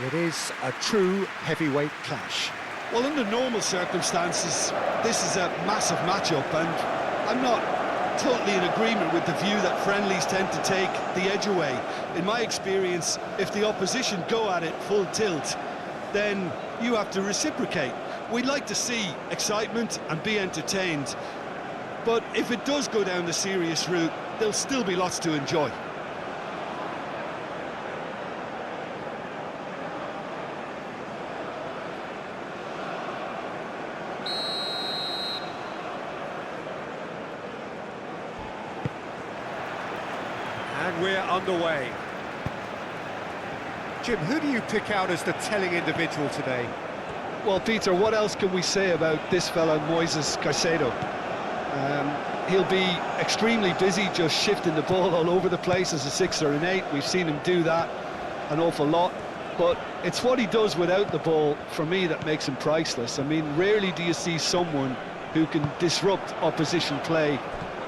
It is a true heavyweight clash. Well, under normal circumstances, this is a massive matchup, and I'm not totally in agreement with the view that friendlies tend to take the edge away. In my experience, if the opposition go at it full tilt, then you have to reciprocate. We'd like to see excitement and be entertained, but if it does go down the serious route, there'll still be lots to enjoy. And we're underway. Jim, who do you pick out as the telling individual today? Well, Peter, what else can we say about this fella, Moises Caicedo? He'll be extremely busy just shifting the ball all over the place as a 6 or an 8. We've seen him do that an awful lot. But it's what he does without the ball, for me, that makes him priceless. I mean, rarely do you see someone who can disrupt opposition play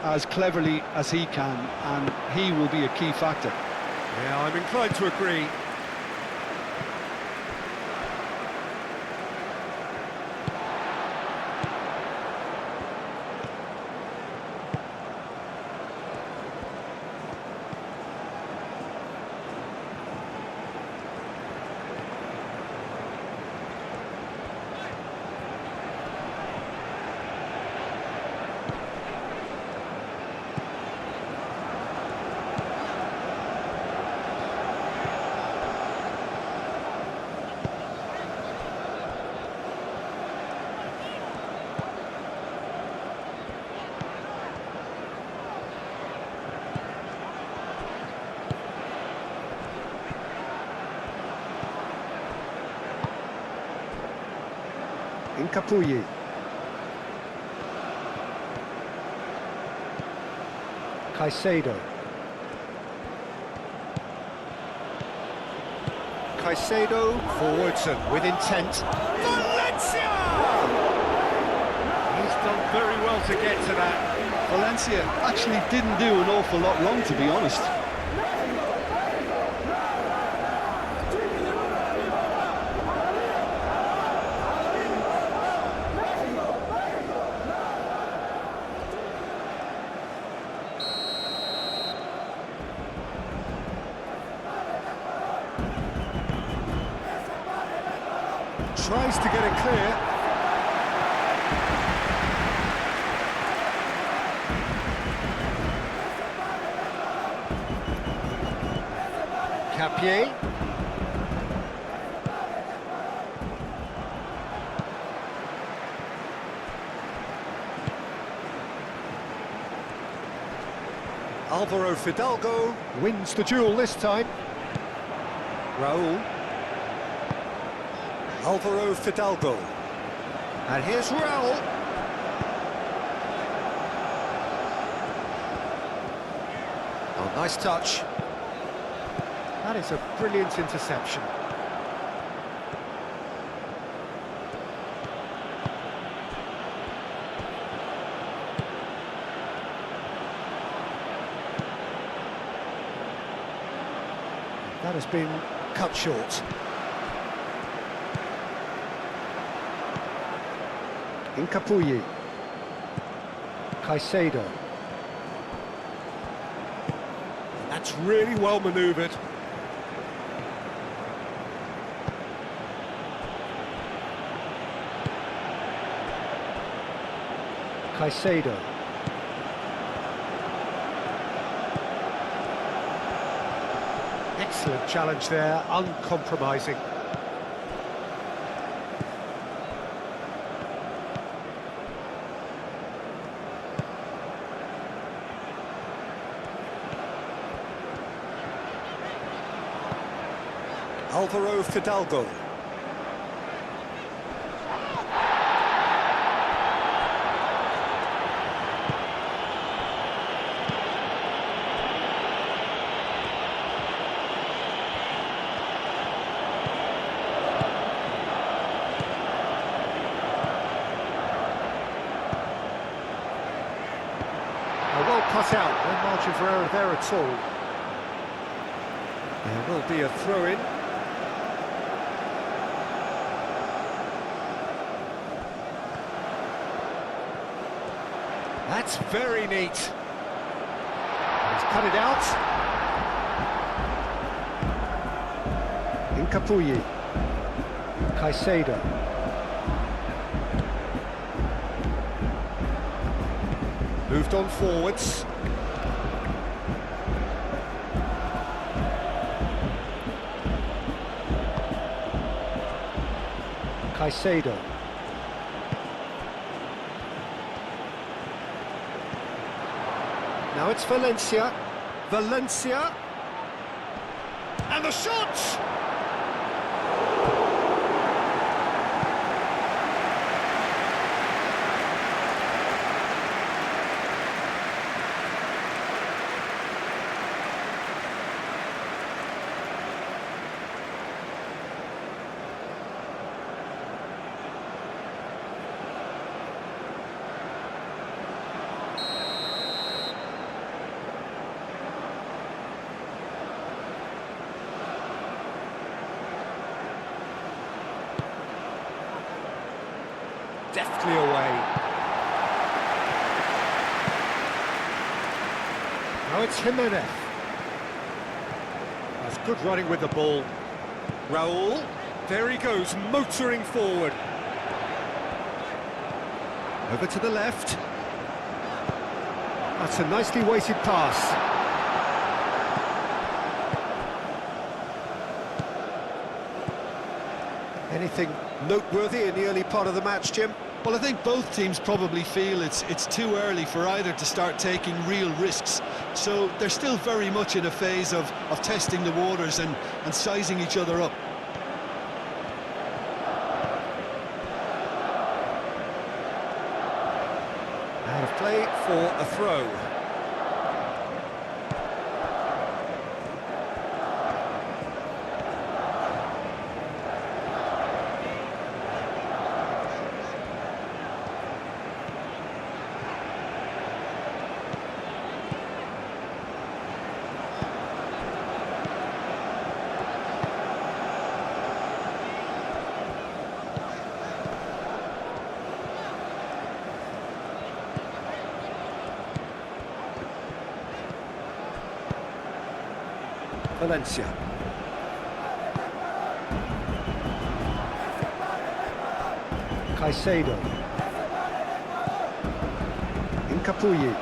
as cleverly as he can, and he will be a key factor. Yeah, I'm inclined to agree. Incapuyi. Caicedo. Caicedo forwards and with intent. Valencia! He's done very well to get to that. Valencia actually didn't do an awful lot wrong, to be honest. Tries to get it clear. Capier. Alvaro Fidalgo wins the duel this time. Raul. Alvaro Fidalgo. And here's Raul. Oh, nice touch. That is a brilliant interception. That has been cut short. Incapuyi. Caicedo. That's really well manoeuvred. Caicedo. Excellent challenge there, uncompromising. Alvaro Fidalgo. Well cut out, no margin for error there at all. There will be a throw-in. That's very neat. He's cut it out. Incapuyi. Caicedo. Moved on forwards. Caicedo. Now it's Valencia. Valencia. And the shot! Deftly away. Now it's Jimenez. That's good running with the ball. Raul, there he goes, motoring forward. Over to the left. That's a nicely weighted pass. Anything noteworthy in the early part of the match, Jim? Well, I think both teams probably feel it's too early for either to start taking real risks. So they're still very much in a phase of testing the waters and sizing each other up. Out of play for a throw. Valencia. Caicedo. Incapuyi.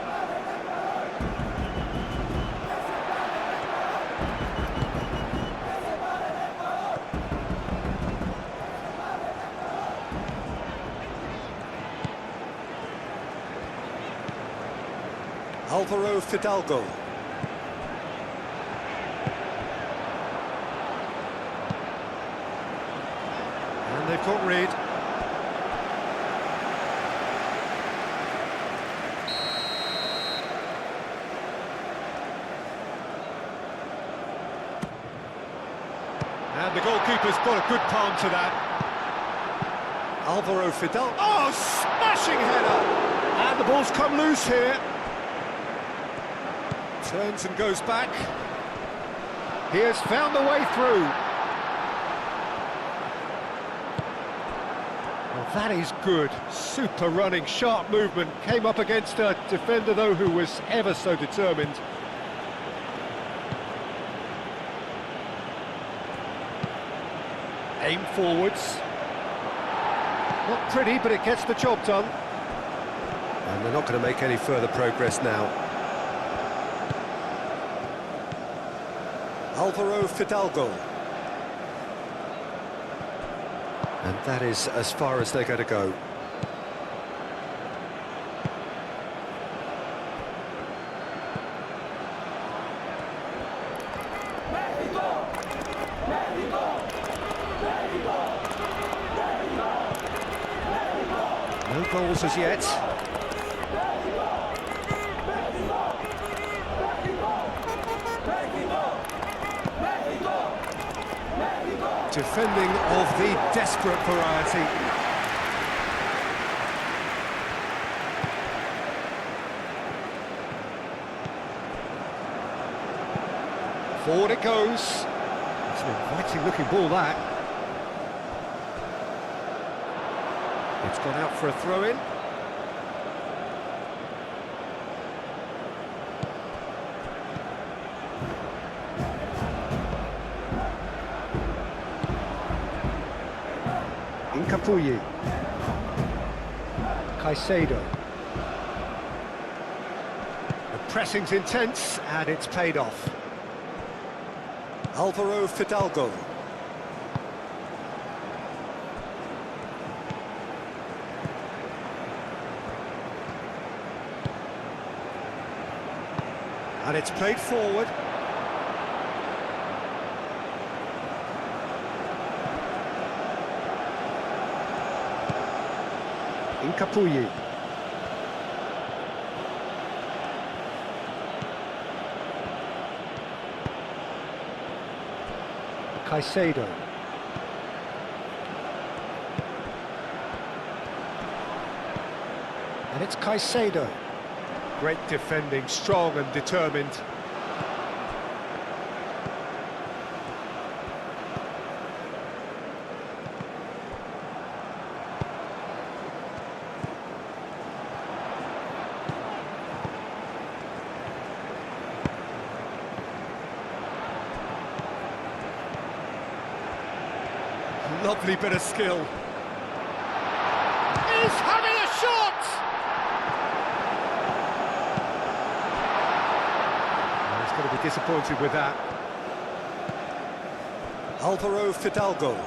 Álvaro Fidalgo. And they've caught Reed. And the goalkeeper's got a good palm to that. Álvaro Fidalgo. Oh, smashing header! And the ball's come loose here. Turns and goes back. He has found the way through. Well, that is good. Super running, sharp movement. Came up against a defender, though, who was ever so determined. Aim forwards. Not pretty, but it gets the job done. And they're not going to make any further progress now. Álvaro Fidalgo. And that is as far as they're going to go. No goals as yet. Defending of the desperate variety. Forward it goes. It's an inviting looking ball, that. It's gone out for a throw-in. Incapuyi. Caicedo. The pressing's intense, and it's paid off. Alvaro Fidalgo. And it's played forward. Incapuyi. Caicedo. And it's Caicedo. Great defending, strong and determined. Lovely bit of skill. He's having a shot! He's going to be disappointed with that. Alvaro Fidalgo.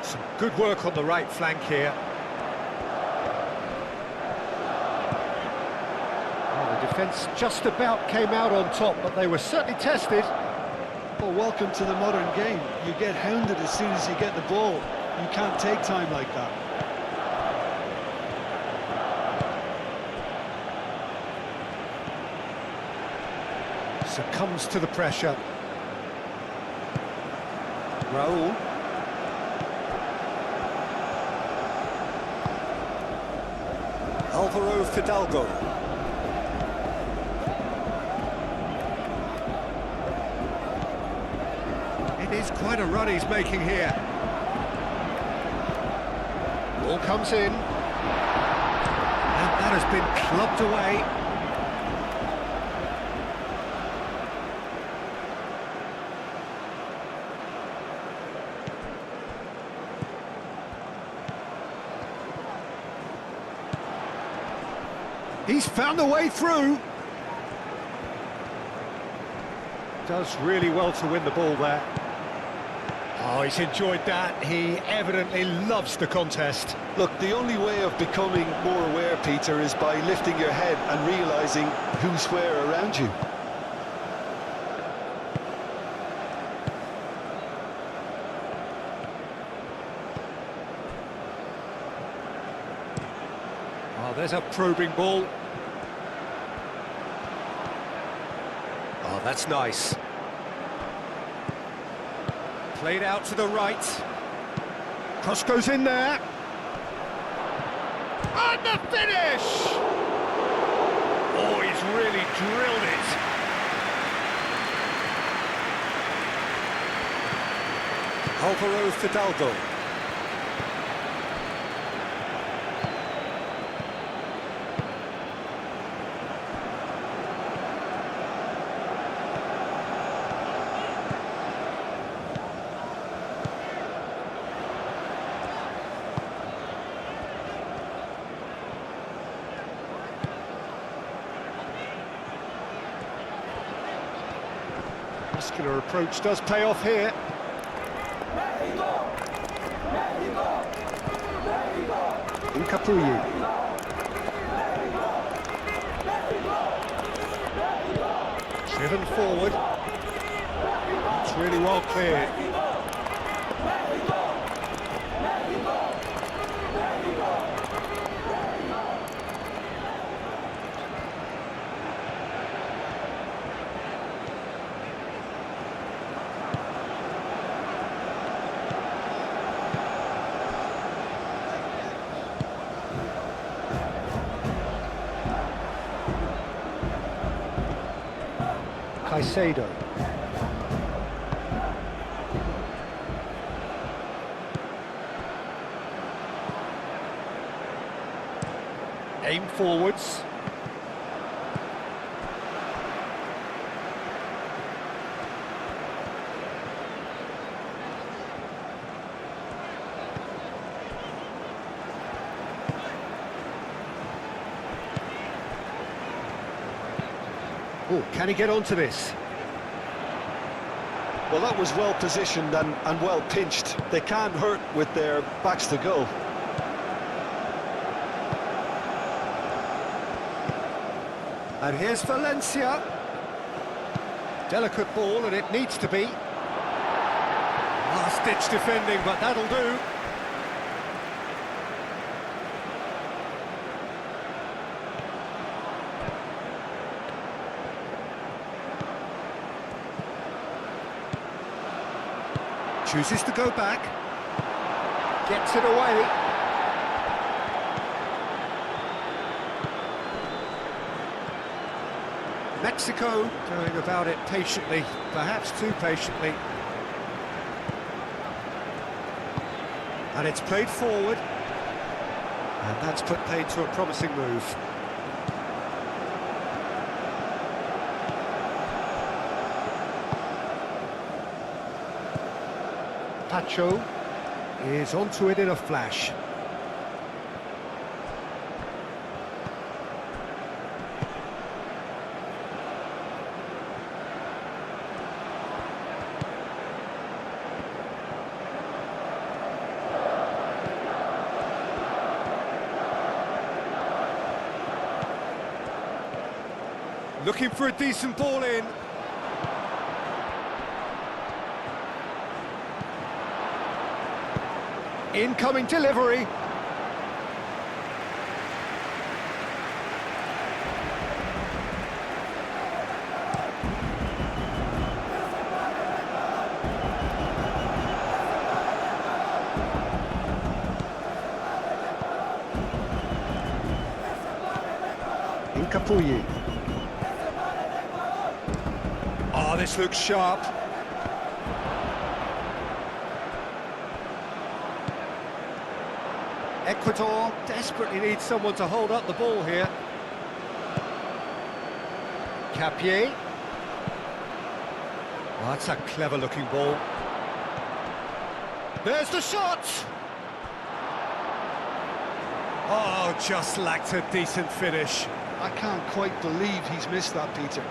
Some good work on the right flank here. Defence just about came out on top, but they were certainly tested. Well, welcome to the modern game. You get hounded as soon as you get the ball. You can't take time like that. Succumbs to the pressure. Raul. Alvaro Fidalgo. It is quite a run he's making here. Ball comes in. And that has been clubbed away. He's found the way through. Does really well to win the ball there. Oh, he's enjoyed that. He evidently loves the contest. Look, the only way of becoming more aware, Peter, is by lifting your head and realising who's where around you. Oh, there's a probing ball. Oh, that's nice. Played out to the right. Cross goes in there. And the finish! Oh, he's really drilled it. Alvaro Fidalgo. Muscular approach does pay off here. Incapuyi. Driven forward. It's really well cleared. Caicedo. Aim forwards. Oh, can he get onto this? Well, that was well positioned and well pinched. They can't hurt with their backs to goal. And here's Valencia. Delicate ball, and it needs to be. Last-ditch defending, but that'll do. Chooses to go back. Gets it away. Mexico going about it patiently, perhaps too patiently. And it's played forward. And that's put paid to a promising move. Pacho is onto it in a flash. Looking for a decent ball in. Incoming delivery. Incapuyi. Oh, this looks sharp. Ecuador desperately needs someone to hold up the ball here. Capier. Oh, that's a clever-looking ball. There's the shot! Oh, just lacked a decent finish. I can't quite believe he's missed that, Peter.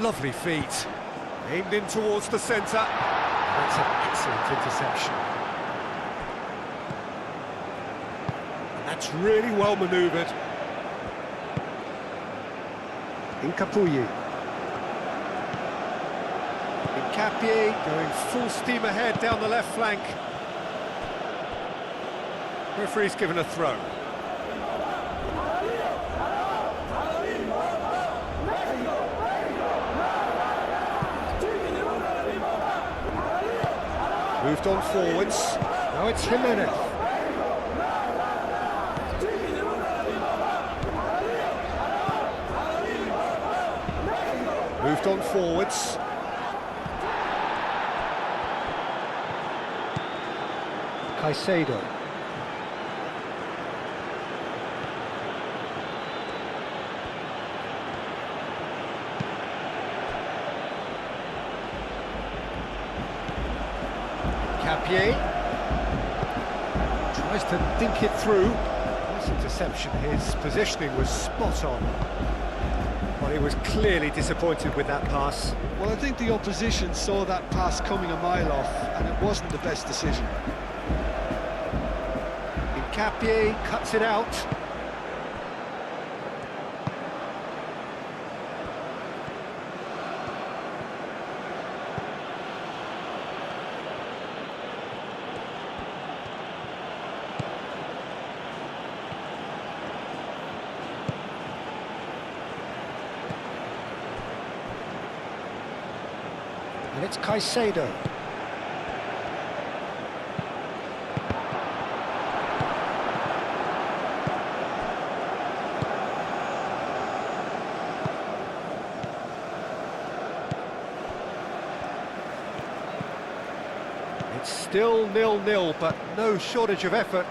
Lovely feet. Aimed in towards the centre. That's an excellent interception. And that's really well manoeuvred. Incapuyi. Capier going full steam ahead down the left flank. Referee's given a throw. Moved on forwards. Now it's Jimenez. Moved on forwards. Caicedo. Capier tries to dink it through. Nice interception. His positioning was spot on. Well, he was clearly disappointed with that pass. Well, I think the opposition saw that pass coming a mile off, and it wasn't the best decision. Capier cuts it out. And it's Caicedo. It's still 0-0, but no shortage of effort.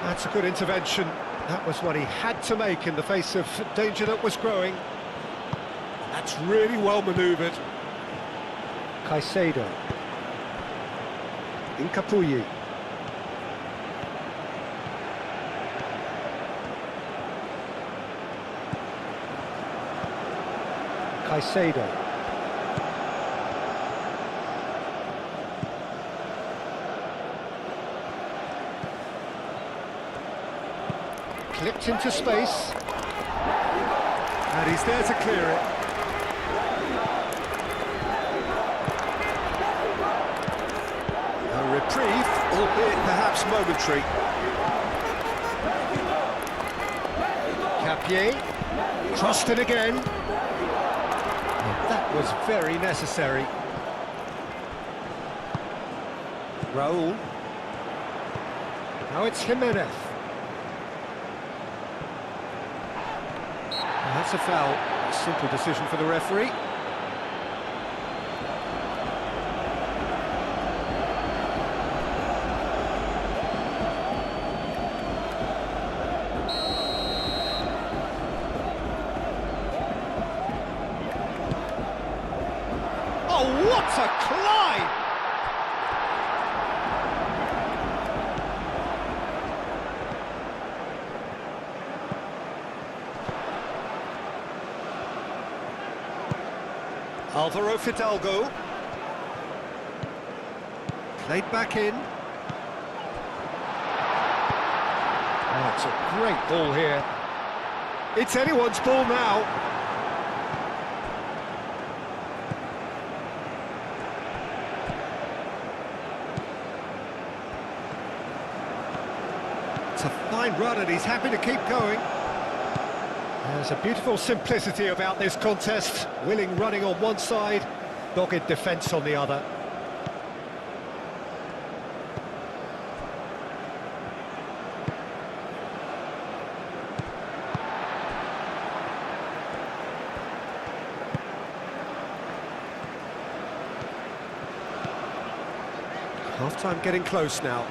That's a good intervention. That was what he had to make in the face of danger that was growing. That's really well manoeuvred. Caicedo. Incapuyi. Caicedo. Clipped into space. And he's there to clear it. A reprieve, albeit perhaps momentary. Capier, crossed it again. And that was very necessary. Raul. Now it's Jimenez. That's a foul. A simple decision for the referee. Oh, what a climb! Alvaro Fidalgo. Played back in. Oh, it's a great ball here. It's anyone's ball now. It's a fine run and he's happy to keep going. There's a beautiful simplicity about this contest. Willing running on one side, dogged defence on the other. Half-time getting close now.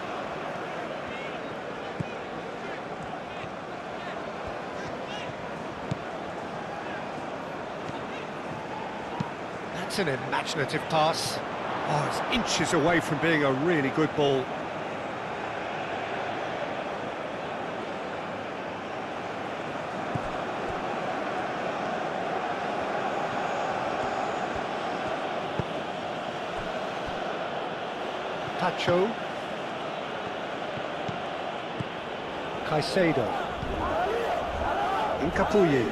That's an imaginative pass. Oh, it's inches away from being a really good ball. Pacho. Caicedo. Incapuyi.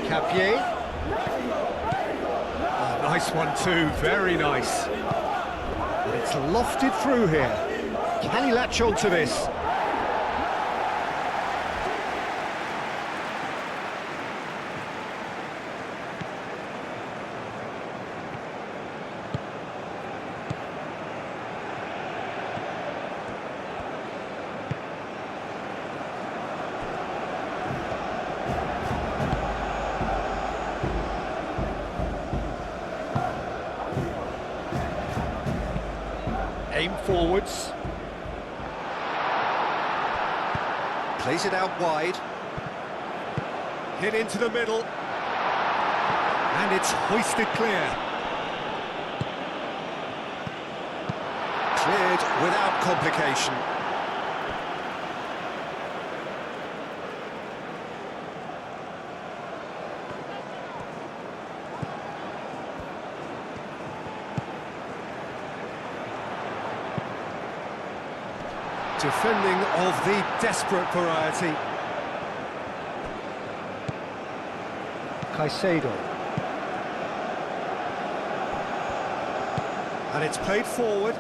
Capier. Oh, nice one too, very nice. But it's lofted through here. Can he latch on to this? Aim forwards. Plays it out wide. Hit into the middle. And it's hoisted clear. Cleared without complication. Defending of the desperate variety. Caicedo. And it's played forward.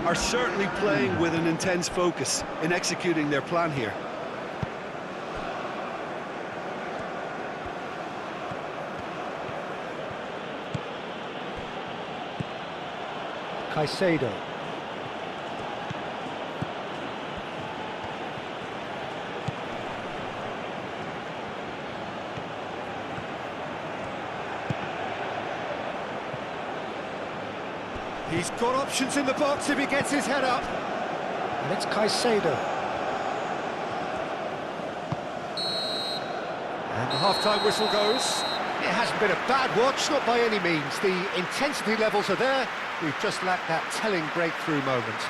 are certainly playing with an intense focus in executing their plan here. Caicedo. He's got options in the box if he gets his head up. And it's Caicedo. And the half-time whistle goes. It hasn't been a bad watch, not by any means. The intensity levels are there. We've just lacked that telling breakthrough moment.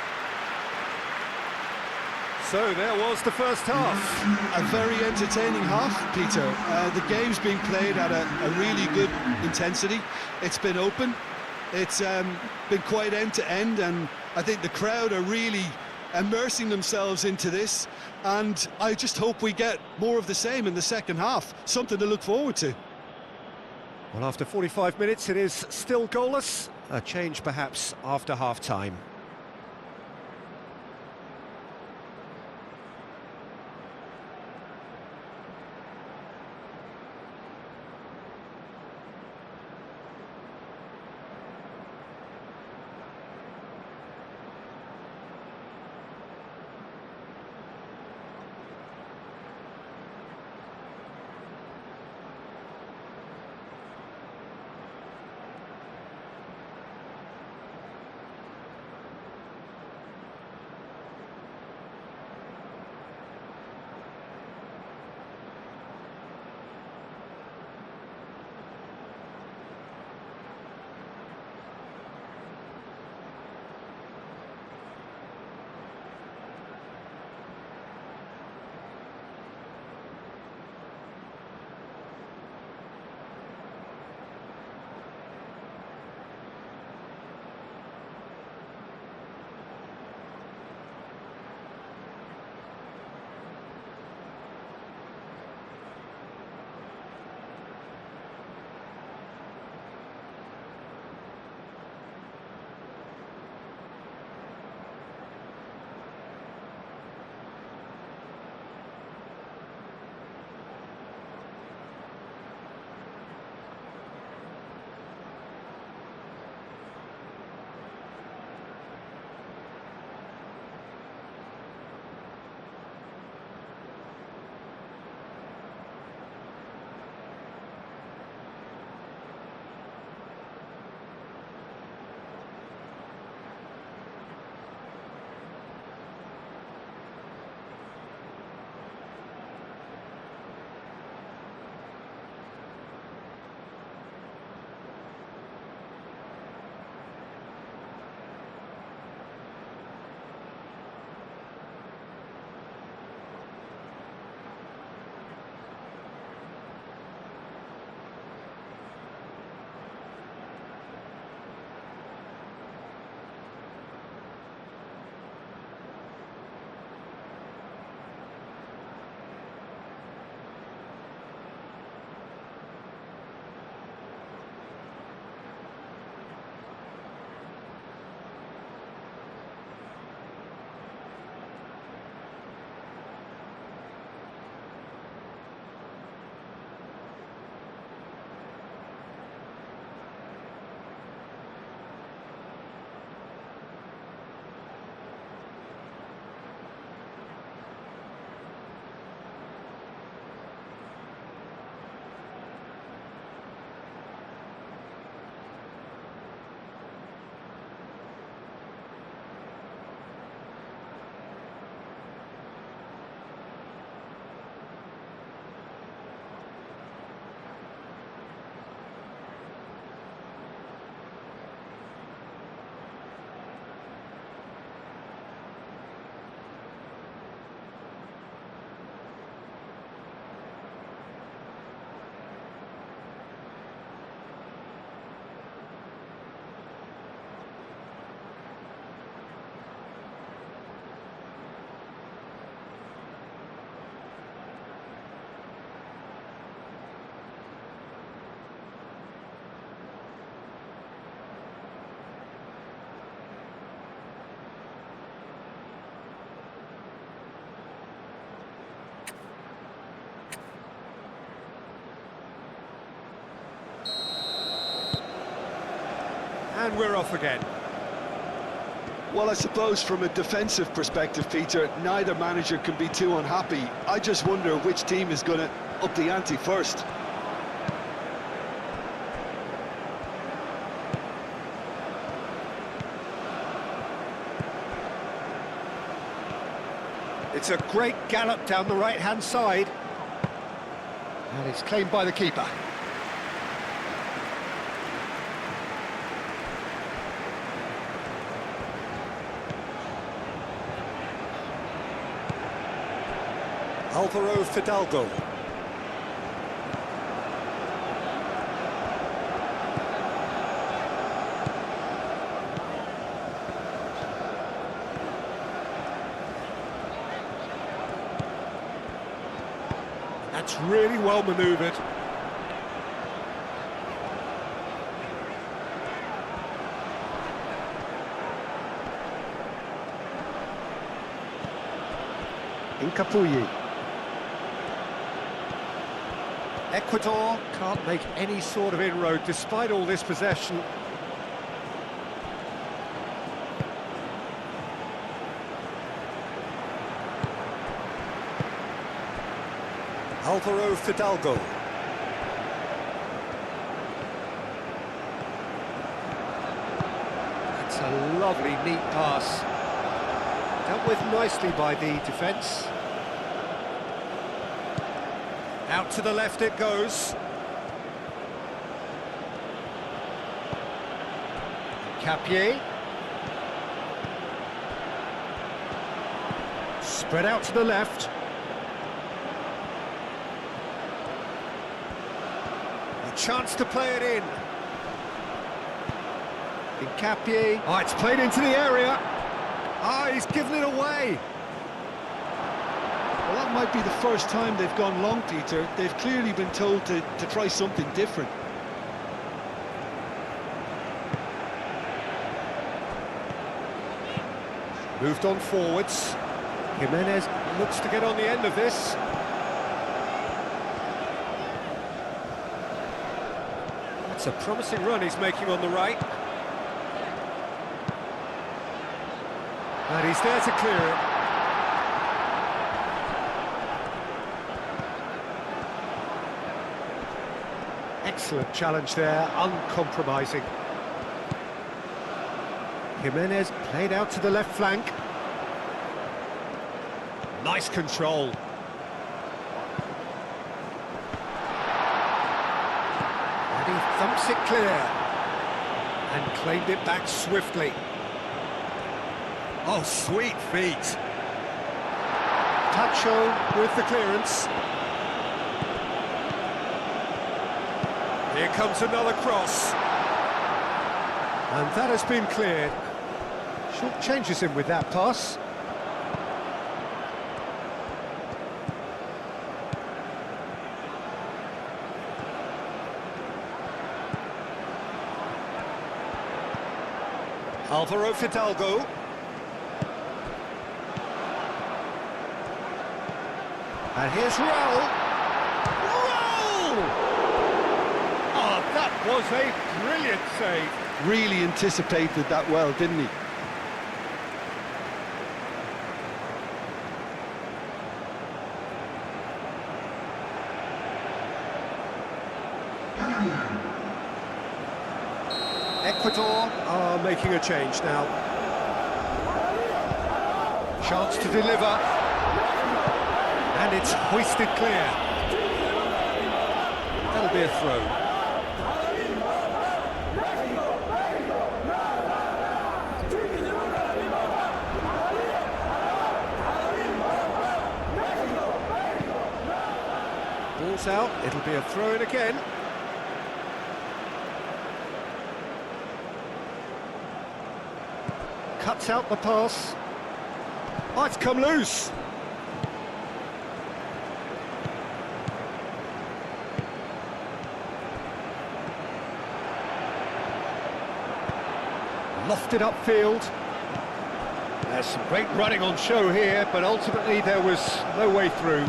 So there was the first half. A very entertaining half, Peter. The game's been played at a really good intensity. It's been open. It's been quite end-to-end, and I think the crowd are really immersing themselves into this, and I just hope we get more of the same in the second half. Something to look forward to. Well, after 45 minutes, it is still goalless. A change, perhaps, after half-time. And we're off again. Well, I suppose from a defensive perspective, Peter, neither manager can be too unhappy. I just wonder which team is going to up the ante first. It's a great gallop down the right-hand side. And it's claimed by the keeper. Alvaro Fidalgo. That's really well manoeuvred. Incapuyi. Ecuador can't make any sort of inroad despite all this possession. Alvaro Fidalgo. That's a lovely, neat pass. Dealt with nicely by the defence. Out to the left it goes. Capier. Spread out to the left. A chance to play it in. Capier. Oh, it's played into the area. Ah, he's given it away. Well, that might be the first time they've gone long, Peter. They've clearly been told to try something different. Moved on forwards. Jimenez looks to get on the end of this. That's a promising run he's making on the right. And he's there to clear it. Excellent challenge there, uncompromising. Jimenez played out to the left flank. Nice control. And he thumps it clear. And claimed it back swiftly. Oh, sweet feet. Tacho with the clearance. Here comes another cross. And that has been cleared. Short changes him with that pass. Alvaro Fidalgo. And here's Raul. Raul! Oh, that was a brilliant save. Really anticipated that well, didn't he? Ecuador are making a change now. Chance to deliver. And it's hoisted clear. That'll be a throw. Ball's out, it'll be a throw-in again. Cuts out the pass. Oh, it's come loose. Lofted upfield. There's some great running on show here, but ultimately there was no way through.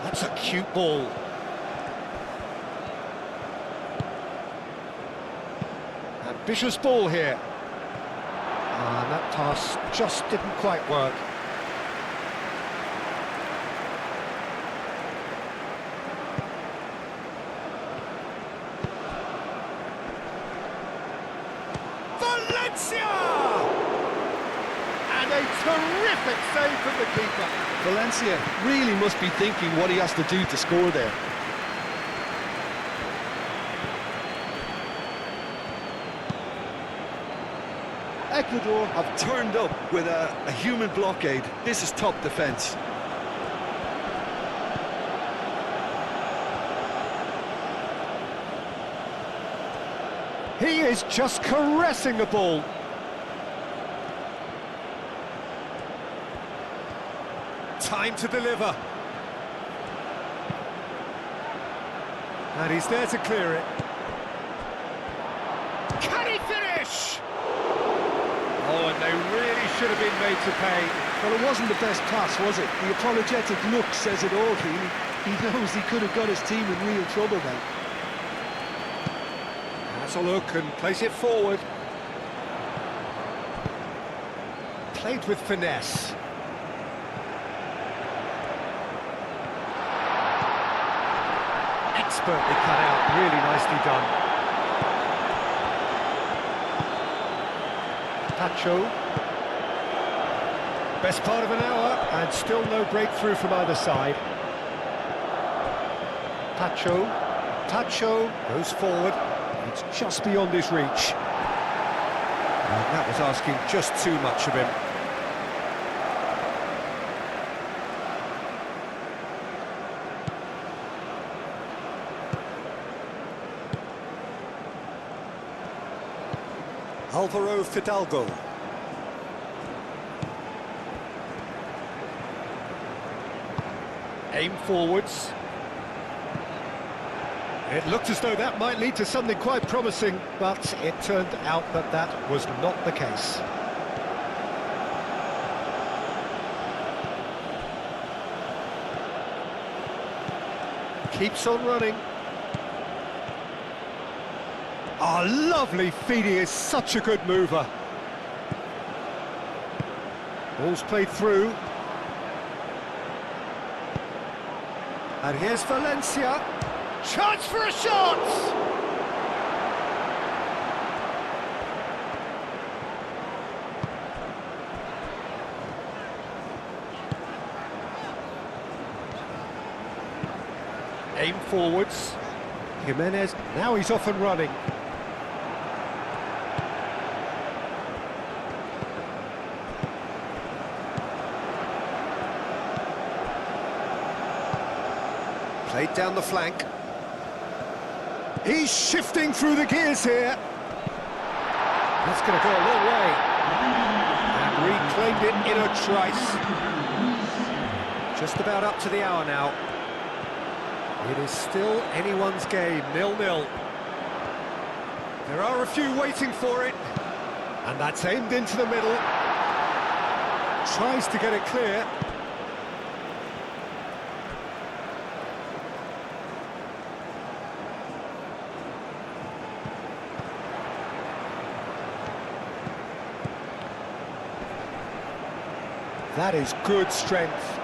That's a cute ball. Ambitious ball here. And that pass just didn't quite work. Valencia! And a terrific save from the keeper. Valencia really must be thinking what he has to do to score there. Ecuador have turned up with a human blockade. This is top defence. He is just caressing the ball. Time to deliver. And he's there to clear it. Can he finish? Oh, and they really should have been made to pay. Well, it wasn't the best pass, was it? The apologetic look says it all, really. He knows he could have got his team in real trouble then. That's a look and place it forward. Played with finesse. Expertly cut out, really nicely done. Pacho. Best part of an hour, and still no breakthrough from either side. Pacho goes forward. It's just beyond his reach. And that was asking just too much of him. Alvaro Fidalgo. Aim forwards. It looked as though that might lead to something quite promising, but it turned out that that was not the case. Keeps on running. Oh, lovely feed, he is such a good mover. Ball's played through. And here's Valencia. Chance for a shot! Aim forwards. Jimenez, now he's off and running. Played down the flank. He's shifting through the gears here. That's going to go a long way. And reclaimed it in a trice. Just about up to the hour now. It is still anyone's game, 0-0. There are a few waiting for it. And that's aimed into the middle. Tries to get it clear. That is good strength.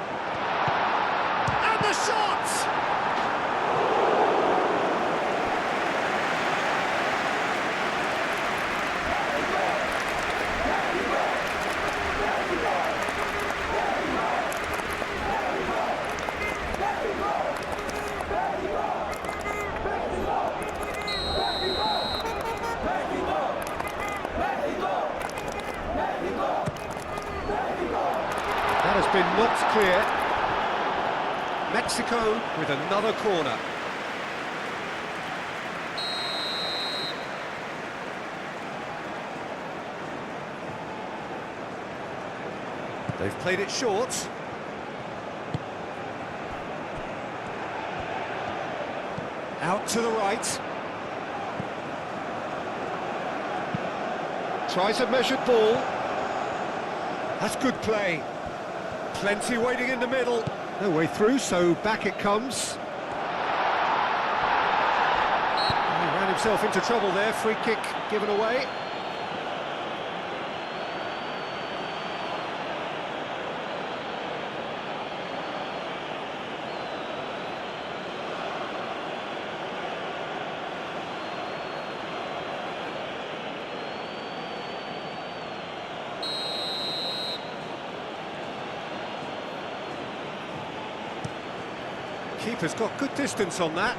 And the shot! That has been knocked clear. Mexico with another corner. They've played it short. Out to the right. Tries a measured ball. That's good play. Plenty waiting in the middle. No way through, so back it comes. He ran himself into trouble there, free kick given away. Keeper's got good distance on that.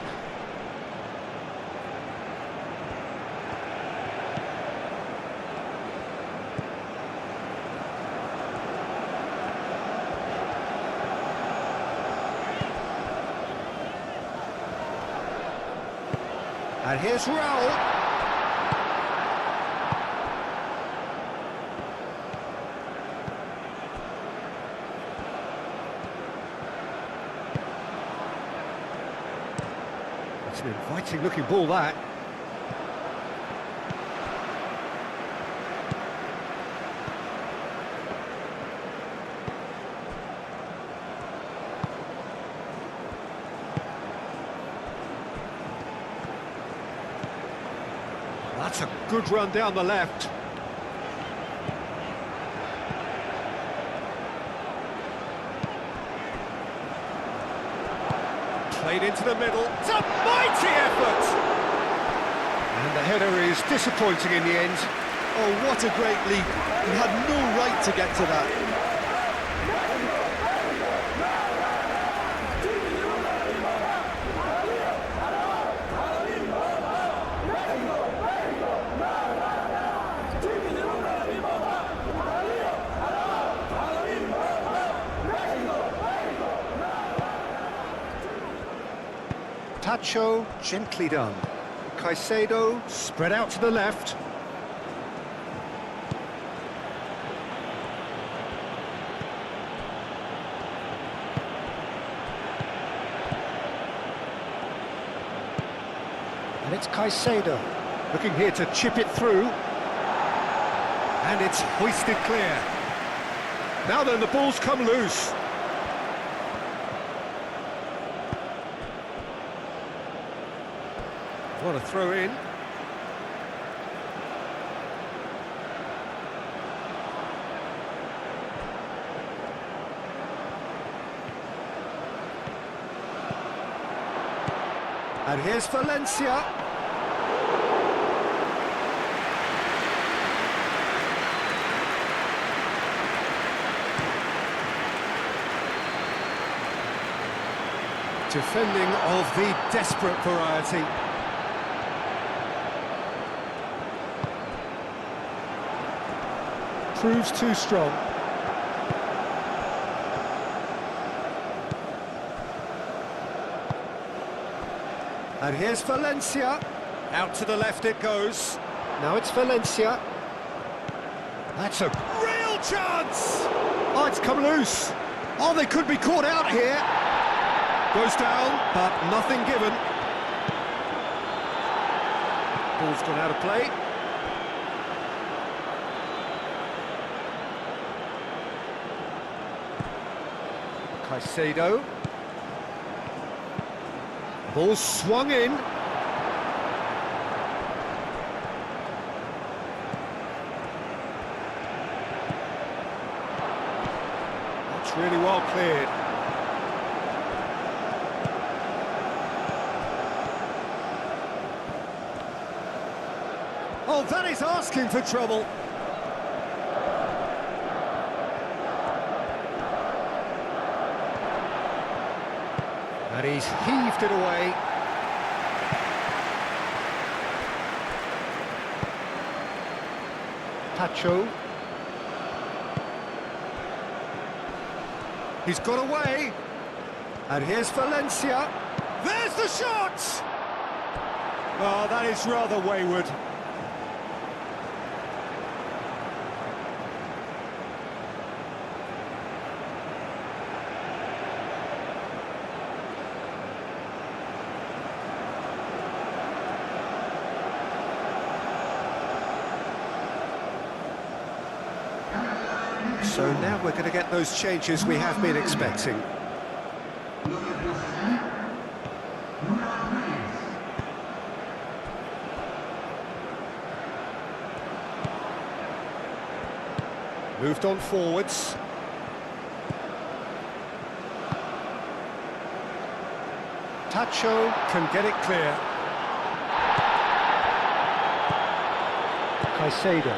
And here's Raul. It's an inviting looking ball, that. That's a good run down the left. Played into the middle. It's a mighty effort! And the header is disappointing in the end. Oh, what a great leap. He had no right to get to that. Tacho, gently done. Caicedo, spread out to the left. And it's Caicedo, looking here to chip it through. And it's hoisted clear. Now then, the ball's come loose. What a throw in. And here's Valencia. Defending of the desperate variety. Proves too strong. And here's Valencia. Out to the left it goes. Now it's Valencia. That's a real chance! Oh, it's come loose. Oh, they could be caught out here. Goes down, but nothing given. Ball's gone out of play. Caicedo. Ball swung in. That's really well cleared. Oh, that is asking for trouble. And he's heaved it away. Tacho. He's got away. And here's Valencia. There's the shot! Oh, that is rather wayward. So now we're going to get those changes we have been expecting. Moved on forwards. Tacho can get it clear. Caicedo.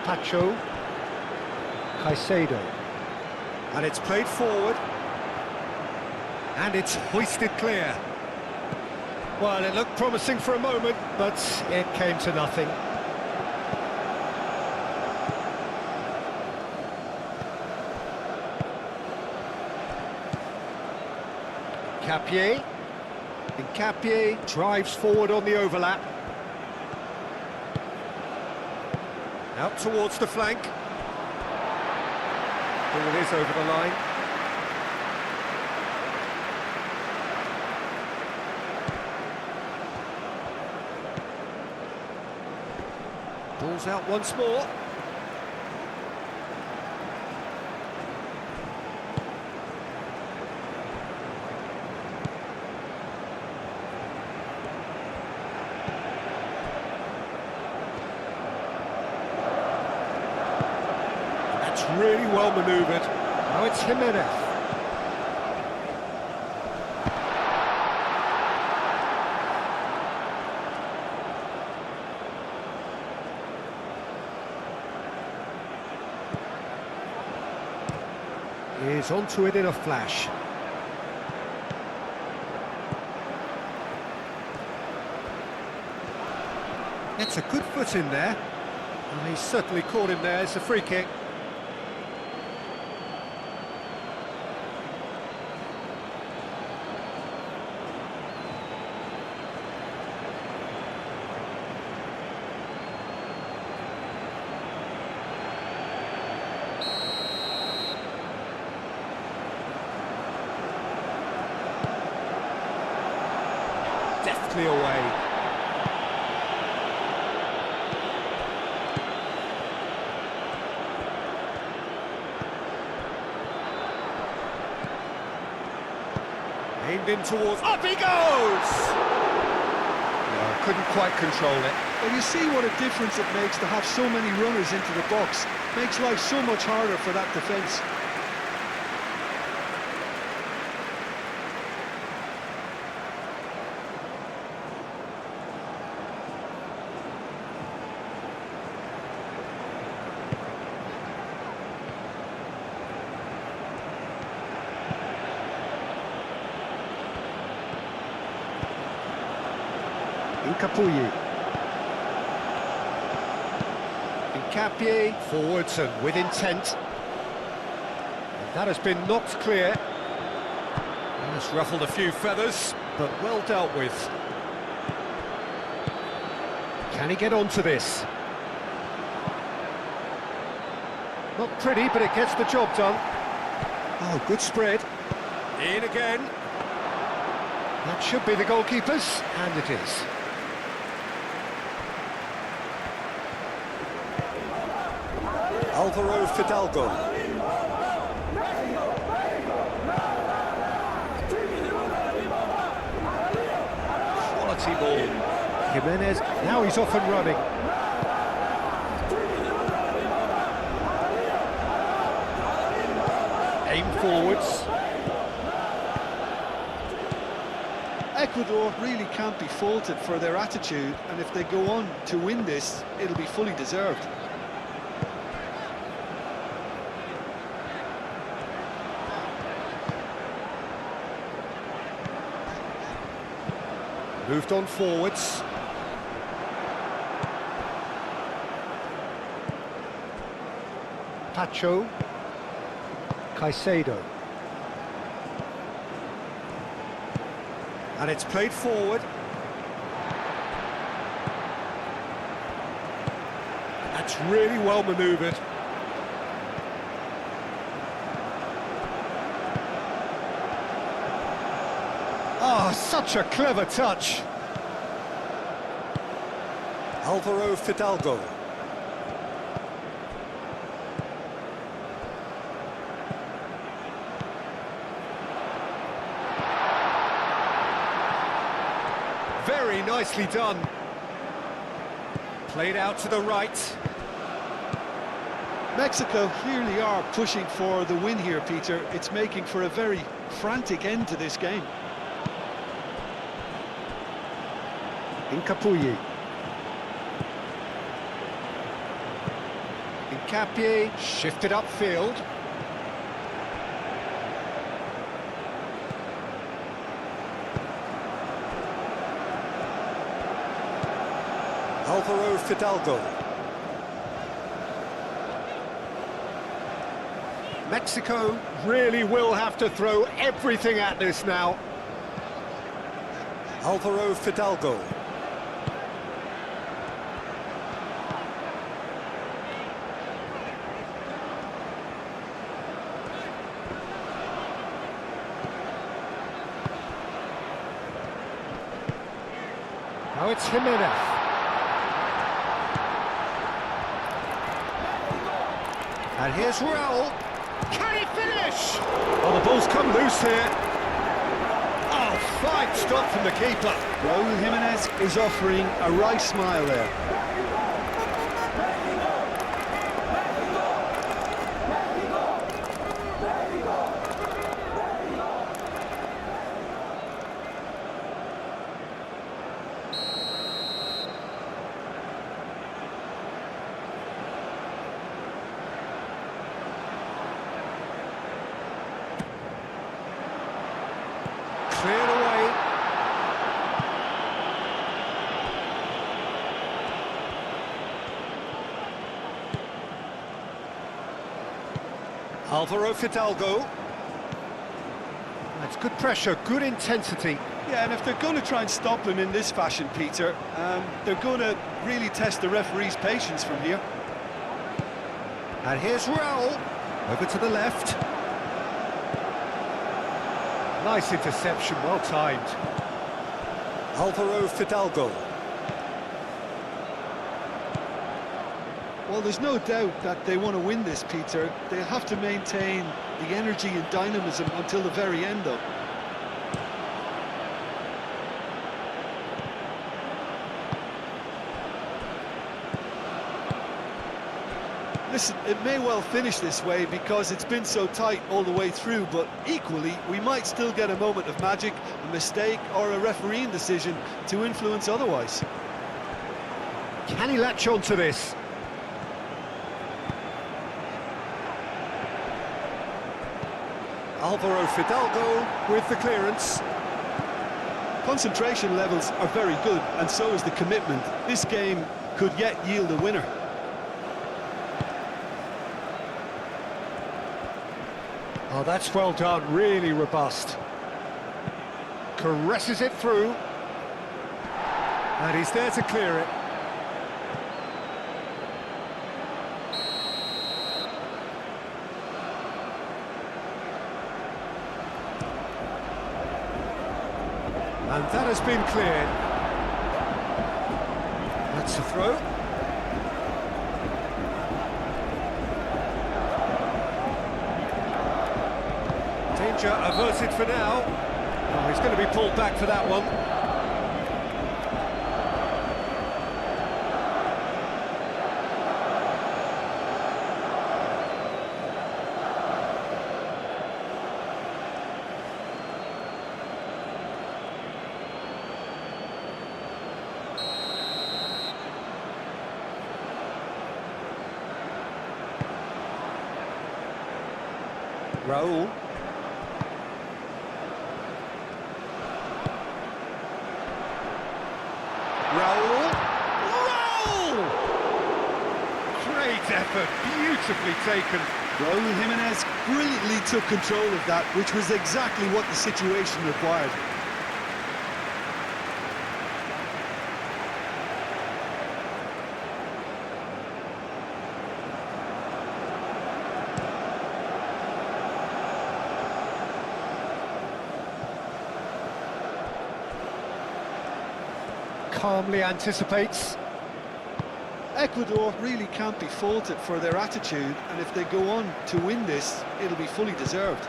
Tacho. Caicedo. And it's played forward. And it's hoisted clear. Well, it looked promising for a moment, but it came to nothing. Capier drives forward on the overlap. Out towards the flank. Ball is over the line. Ball's out once more. Really well manoeuvred. Now it's Jimenez. He's onto it in a flash. It's a good foot in there. And he's certainly caught him there. It's a free kick. Deftly away. Aimed in towards... Up he goes! No, couldn't quite control it. Well, you see what a difference it makes to have so many runners into the box. Makes life so much harder for that defence. Capier forwards and with intent. That has been knocked clear. It's ruffled a few feathers, but well dealt with. Can he get onto this? Not pretty, but it gets the job done. Oh, good spread. In again. That should be the goalkeeper's, and it is. Alvaro Fidalgo. Quality ball. Jimenez, now he's off and running. Aim forwards. Ecuador really can't be faulted for their attitude, and if they go on to win this, it'll be fully deserved. Moved on forwards. Tacho. Caicedo. And it's played forward. That's really well manoeuvred. Oh, such a clever touch. Alvaro Fidalgo. Very nicely done. Played out to the right. Mexico clearly are pushing for the win here, Peter. It's making for a very frantic end to this game. Incapuyi. Incapié shifted upfield. Alvaro Fidalgo. Mexico really will have to throw everything at this now. Alvaro Fidalgo. Now it's Jimenez. And here's Raul. Can he finish? Oh, the ball's come loose here. Oh, fine stop from the keeper. Raul Jimenez is offering a right smile there. Cleared away. Alvaro Fidalgo. That's good pressure, good intensity. Yeah, and if they're going to try and stop him in this fashion, Peter, they're going to really test the referee's patience from here. And here's Raul. Over to the left. Nice interception, well timed. Alvaro Fidalgo. Well, there's no doubt that they want to win this, Peter. They'll have to maintain the energy and dynamism until the very end, though. Listen, it may well finish this way because it's been so tight all the way through, but equally, we might still get a moment of magic, a mistake, or a refereeing decision to influence otherwise. Can he latch on to this? Alvaro Fidalgo with the clearance. Concentration levels are very good, and so is the commitment. This game could yet yield a winner. Oh, that's well done, really robust. Caresses it through. And he's there to clear it. And that has been cleared. That's a throw. Danger averted for now. Oh, he's going to be pulled back for that one. Raul. Raul! Great effort, beautifully taken. Raul Jimenez brilliantly took control of that, which was exactly what the situation required. Calmly anticipates. Ecuador really can't be faulted for their attitude, and if they go on to win this, it'll be fully deserved.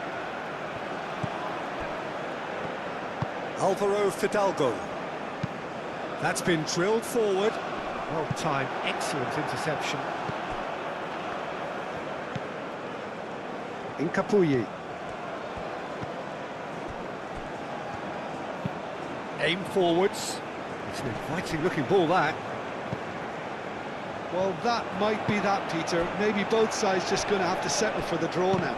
Alvaro Fidalgo. That's been drilled forward. Well timed, excellent interception. Incapuyi. Aim forwards. It's an inviting looking ball, that. Well, that might be that, Peter. Maybe both sides just going to have to settle for the draw now.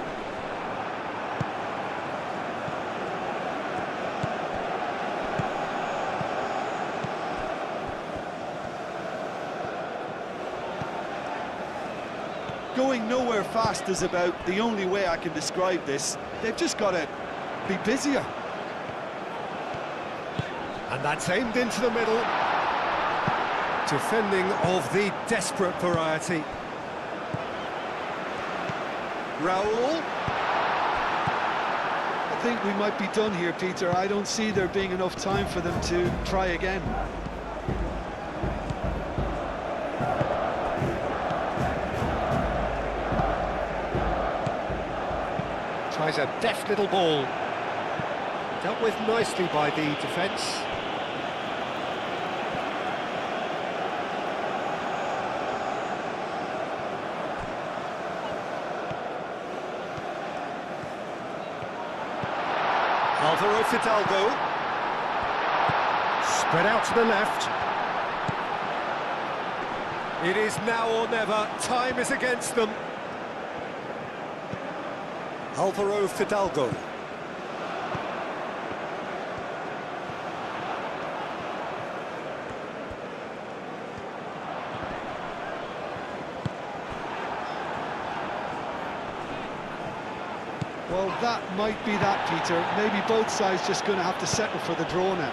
Going nowhere fast is about the only way I can describe this. They've just got to be busier. And that's aimed into the middle. Defending of the desperate variety. Raul. I think we might be done here, Peter. I don't see there being enough time for them to try again. Tries a deft little ball. Dealt with nicely by the defence. Alvaro Fidalgo. Spread out to the left. It is now or never. Time is against them. Alvaro Fidalgo. Well, that might be that, Peter. Maybe both sides just going to have to settle for the draw now.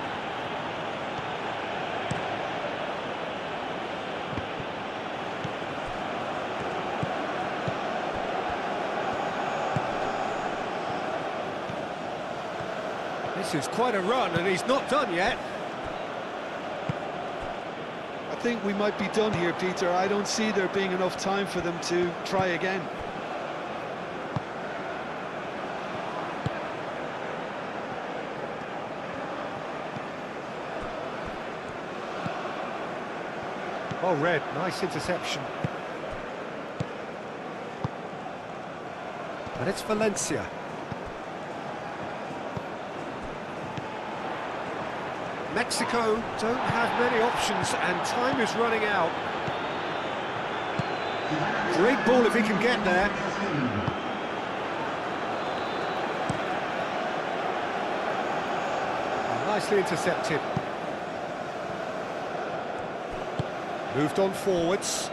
This is quite a run, and he's not done yet. I think we might be done here, Peter. I don't see there being enough time for them to try again. Well read, nice interception. And it's Valencia. Mexico don't have many options, and time is running out. Great ball if he can get there. Nicely intercepted. Moved on forwards.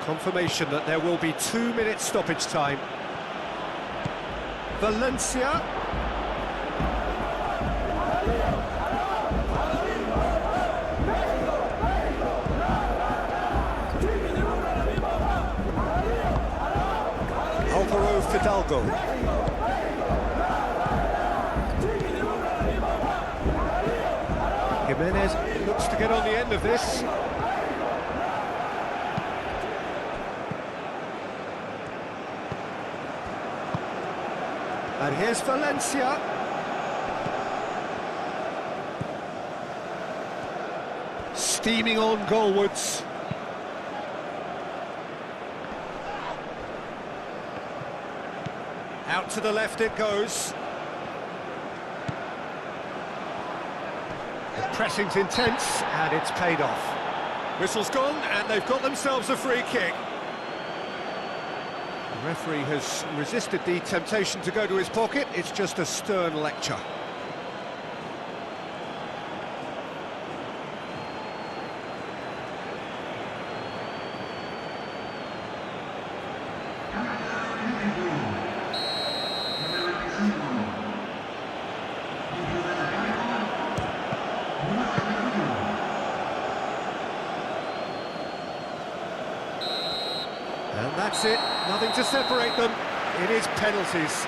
Confirmation that there will be 2 minutes stoppage time. Valencia. Alvaro Fidalgo. Jimenez looks to get on the end of this. And here's Valencia. Steaming on goalwards. Out to the left it goes. The pressing's intense, and it's paid off. Whistle's gone, and they've got themselves a free kick. The referee has resisted the temptation to go to his pocket. It's just a stern lecture. And that's it, nothing to separate them. It is penalties.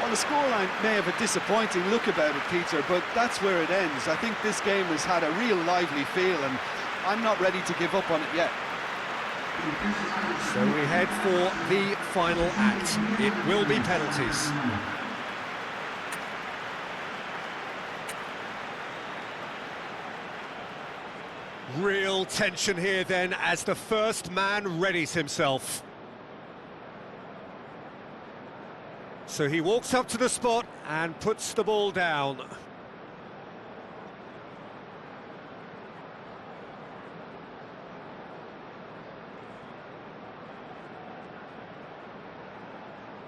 Well, the scoreline may have a disappointing look about it, Peter, but that's where it ends. I think this game has had a real lively feel, and I'm not ready to give up on it yet. So we head for the final act. It will be penalties. Real tension here then as the first man readies himself. So he walks up to the spot and puts the ball down.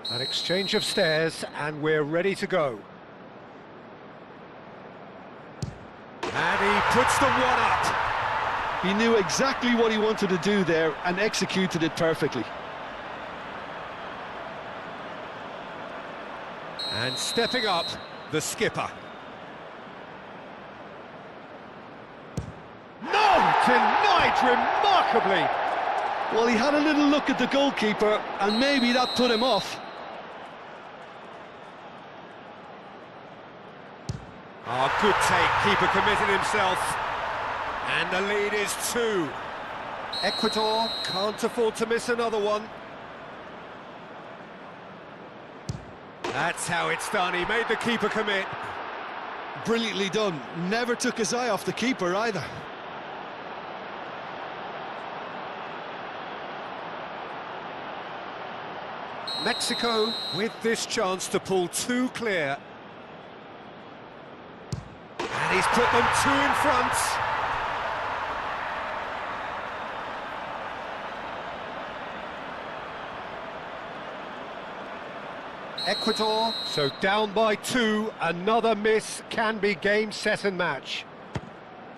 An exchange of stares and we're ready to go. And he puts the one up. He knew exactly what he wanted to do there and executed it perfectly. And stepping up, the skipper. No! Denied remarkably! Well, he had a little look at the goalkeeper and maybe that put him off. Oh, good take, keeper committed himself. And the lead is 2. Ecuador can't afford to miss another one. That's how it's done, he made the keeper commit. Brilliantly done, never took his eye off the keeper either. Mexico with this chance to pull 2 clear. And he's put them 2 in front. Ecuador, so down by 2, another miss can be game, set and match.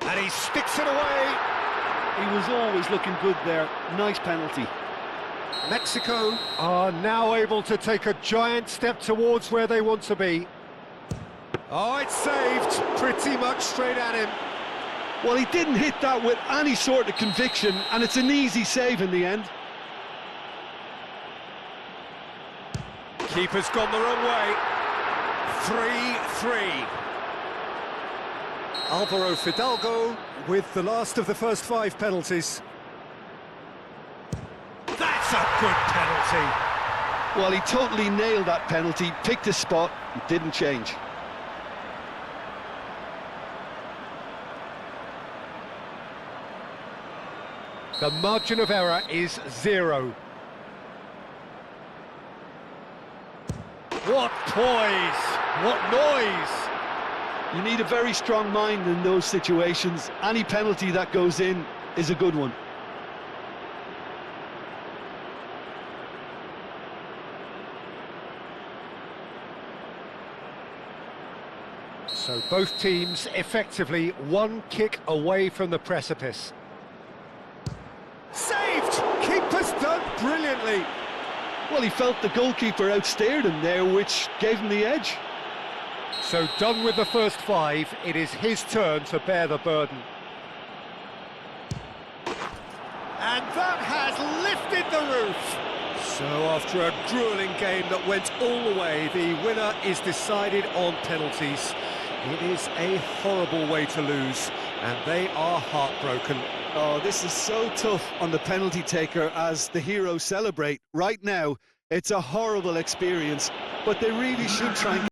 And he sticks it away. He was always looking good there, nice penalty. Mexico are now able to take a giant step towards where they want to be. Oh, it's saved, pretty much straight at him. Well, he didn't hit that with any sort of conviction, and it's an easy save in the end. Keeper's gone the wrong way. 3-3. Alvaro Fidalgo with the last of the first 5 penalties. That's a good penalty. Well, he totally nailed that penalty, picked his spot, and didn't change. The margin of error is 0. What poise! What noise! You need a very strong mind in those situations. Any penalty that goes in is a good one. So both teams effectively 1 kick away from the precipice. Saved! Keeper's done brilliantly. Well, he felt the goalkeeper outstared him there, which gave him the edge. So done with the first 5, it is his turn to bear the burden. And that has lifted the roof. So after a gruelling game that went all the way, the winner is decided on penalties. It is a horrible way to lose, and they are heartbroken. Oh, this is so tough on the penalty taker as the heroes celebrate. Right now, it's a horrible experience, but they really should try and